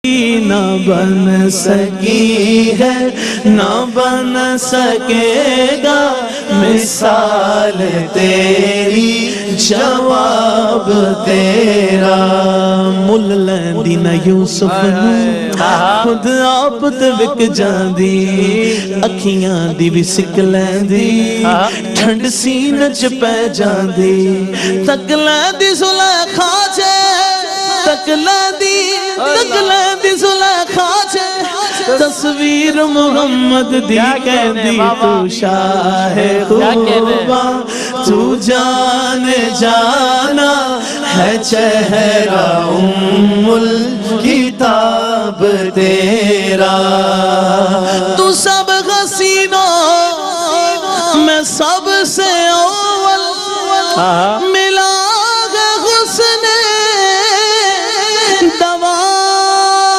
نہ بن سکی ہے نہ بن سکے گا مثال تیری جواب تیرا مل لیندی نہ یوسف نو خود آپ تے وک جاندی اکھیاں دی بھی سک لیندی ٹھنڈ سینہ چ پہ جاندی تک لیندی زلیخا چے تک لیندی زلیخا چے تصویر محمد دی کہندی تو شاہ خوبا تو جان جانا ہے چہرہ الکتاب تیرا تو سب غصی